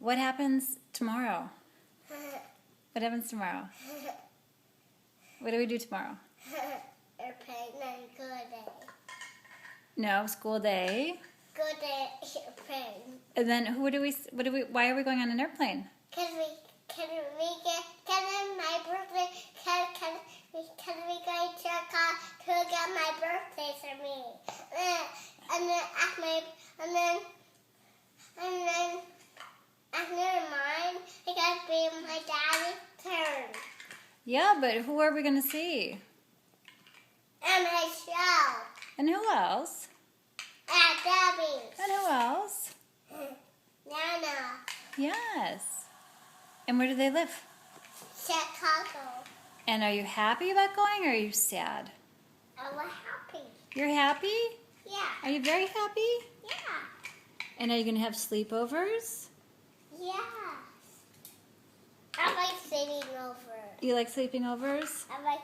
What happens tomorrow? What happens tomorrow? What do we do tomorrow? Airplane and good day. No, school day. Good day, airplane. And then why are we going on an airplane? Can my birthday, can we go to a car to get my birthday for me? And then after mine, I gotta be my daddy's turn. Yeah, but who are we going to see? And my show. And who else? At Debbie's. And who else? Nana. Yes. And where do they live? Chicago. And are you happy about going or are you sad? I was happy. You're happy? Yeah. Are you very happy? Yeah. And are you going to have sleepovers? Yes. I like sitting over. You like sleeping overs? I like